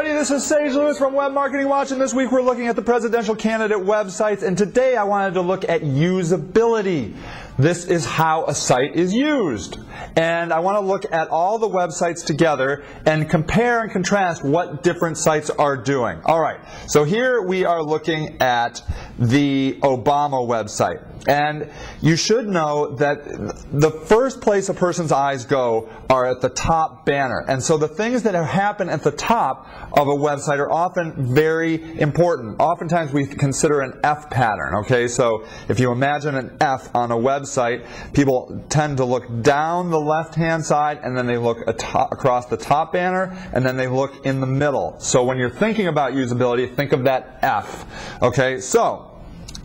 everybody, this is Sage Lewis from Web Marketing Watch, and this week we're looking at the presidential candidate websites, and today I wanted to look at usability. This is how a site is used. And I want to look at all the websites together and compare and contrast what different sites are doing. All right, so here we are looking at the Obama website. And you should know that the first place a person's eyes go are at the top banner. And so the things that happen at the top of a website are often very important. Oftentimes we consider an F pattern, okay? So if you imagine an F on a website, people tend to look down the left-hand side, and then they look across the top banner, and then they look in the middle. So when you're thinking about usability, think of that F, okay? So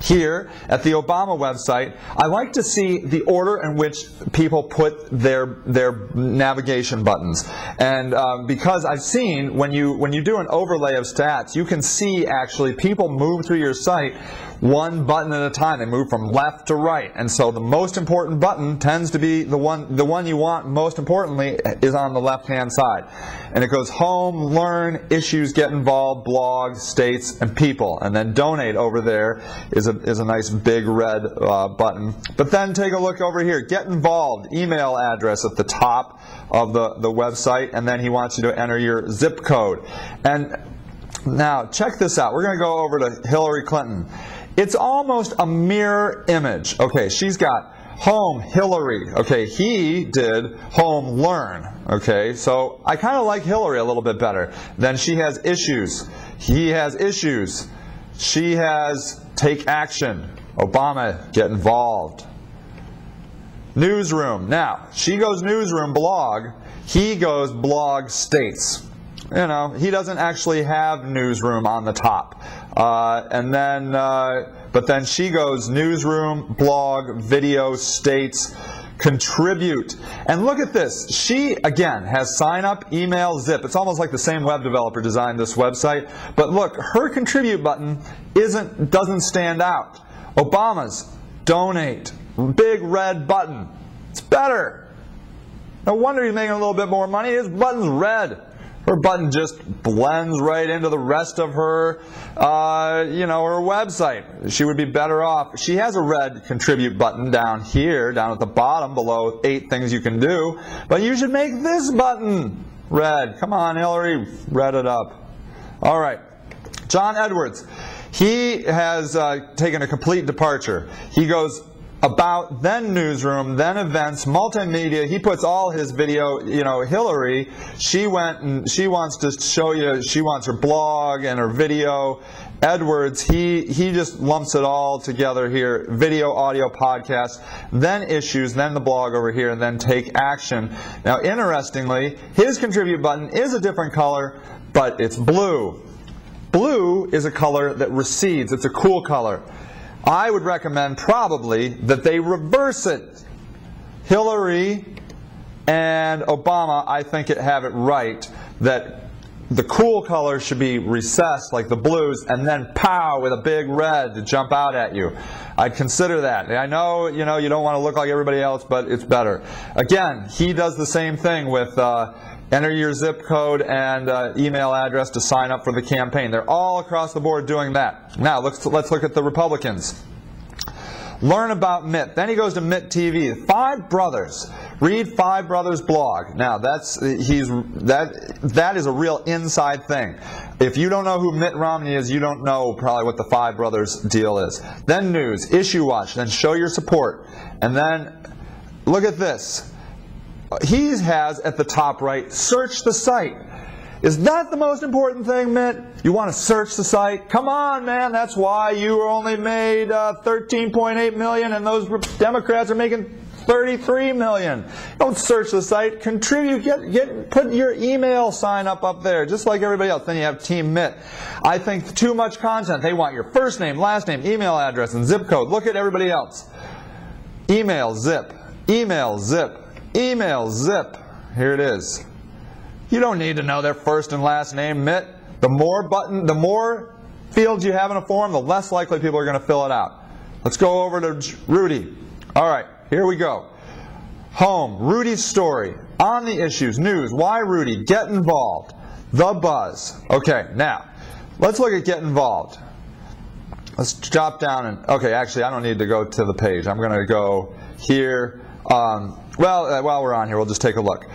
here at the Obama website, I like to see the order in which people put their navigation buttons. And because I've seen when you do an overlay of stats, you can see actually people move through your site one button at a time. They move from left to right. And so the most important button tends to be the one you want most importantly is on the left-hand side. And it goes home, learn, issues, get involved, blog, states, and people. And then donate over there is a nice big red button. But then take a look over here. Get involved, email address at the top of the website, and then he wants you to enter your zip code. And now check this out. We're going to go over to Hillary Clinton. It's almost a mirror image. Okay, she's got home, Hillary. Okay, he did home, learn. Okay, so I kind of like Hillary a little bit better. Then she has issues. He has issues. She has take action. Obama, get involved. Newsroom. Now, she goes newsroom, blog. He goes blog, states. You know, he doesn't actually have newsroom on the top. But then she goes newsroom, blog, video, states, contribute. And look at this. She, again, has sign up, email, zip. It's almost like the same web developer designed this website. But look, her contribute button doesn't stand out. Obama's donate, big red button. It's better. No wonder he's making a little bit more money. His button's red. Her button just blends right into the rest of her, her website. She would be better off. She has a red contribute button down here, down at the bottom, below 8 things you can do. But you should make this button red. Come on, Hillary, red it up. All right. John Edwards. He has taken a complete departure. He goes about, then newsroom, then events, multimedia. He puts all his video, Hillary, she went and she wants to show you, she wants her blog and her video. Edwards, he just lumps it all together here, video, audio, podcast, then issues, then the blog over here, and then take action. Now, interestingly, his contribute button is a different color, but it's blue. Blue is a color that recedes. It's a cool color. I would recommend probably that they reverse it. Hillary and Obama, I think have it right, that the cool color should be recessed like the blues, and then pow with a big red to jump out at you. I'd consider that. I know, you don't want to look like everybody else, but it's better. Again, he does the same thing with enter your zip code and email address to sign up for the campaign. They're all across the board doing that. Now, let's look at the Republicans. Learn about Mitt. Then he goes to Mitt TV. 5 Brothers. Read 5 Brothers blog. Now, that is a real inside thing. If you don't know who Mitt Romney is, you don't know probably what the 5 Brothers deal is. Then news, issue watch, then show your support. And then look at this. He has at the top right, search the site. Is that the most important thing, Mitt? You want to search the site? Come on, man. That's why you only made $13.8 million, and those Democrats are making $33 million. Don't search the site. Contribute. Put your email sign up there, just like everybody else. Then you have Team Mitt. I think too much content. They want your first name, last name, email address, and zip code. Look at everybody else. Email, zip. Email, zip. Email, zip. Here it is. You don't need to know their first and last name, Mitt. The more fields you have in a form, the less likely people are going to fill it out. Let's go over to Rudy. All right, here we go. Home, Rudy's story. On the issues, news, why Rudy, get involved. The Buzz. Okay, now, let's look at Get Involved. Let's drop down and, okay, actually, I don't need to go to the page. I'm going to go here. While we're on here, we'll just take a look.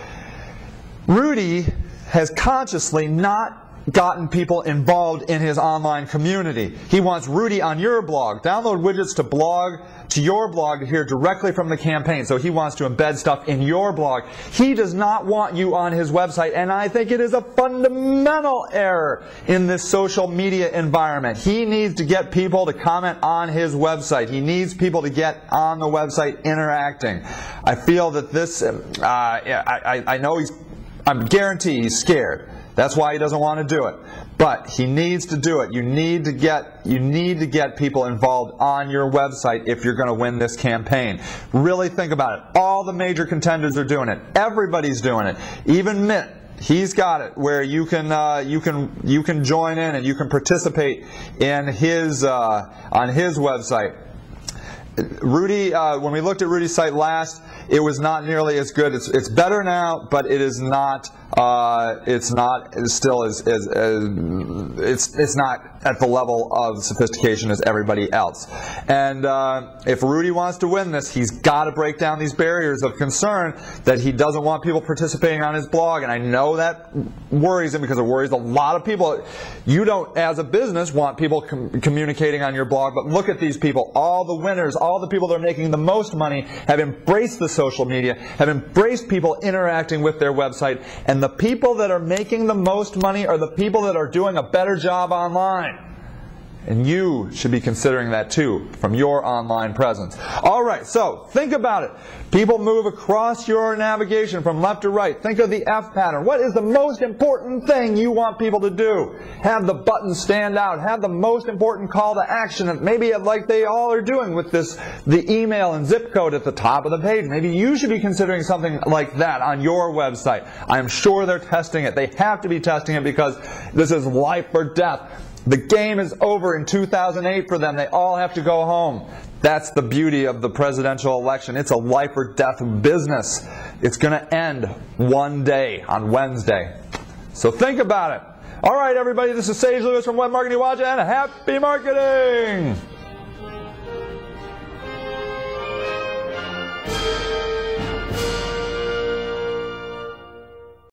Rudy has consciously not gotten people involved in his online community. He wants Rudy on your blog. Download widgets to your blog to hear directly from the campaign. So he wants to embed stuff in your blog. He does not want you on his website, and I think it is a fundamental error in this social media environment. He needs to get people to comment on his website. He needs people to get on the website interacting. I feel that this, I know I guarantee he's scared. That's why he doesn't want to do it. But he needs to do it. You need to get people involved on your website if you're going to win this campaign. Really think about it. All the major contenders are doing it. Everybody's doing it. Even Mitt, he's got it where you can join in and you can participate in his on his website. Rudy, when we looked at Rudy's site last, it was not nearly as good. It's better now, but it is not. It's not still as it's not at the level of sophistication as everybody else. And if Rudy wants to win this, he's got to break down these barriers of concern that he doesn't want people participating on his blog. And I know that worries him because it worries a lot of people. You don't, as a business, want people communicating on your blog, but look at these people. All the winners, all the people that are making the most money have embraced the social media, have embraced people interacting with their website, and the people that are making the most money are the people that are doing a better job online. And you should be considering that too from your online presence. All right, so think about it. People move across your navigation from left to right. Think of the F pattern. What is the most important thing you want people to do? Have the button stand out. Have the most important call to action, maybe like they all are doing with the email and zip code at the top of the page. Maybe you should be considering something like that on your website. I'm sure they're testing it. They have to be testing it because this is life or death. The game is over in 2008 for them. They all have to go home. That's the beauty of the presidential election. It's a life or death business. It's going to end one day on Wednesday. So think about it. All right, everybody, this is Sage Lewis from Web Marketing Watch, and happy marketing!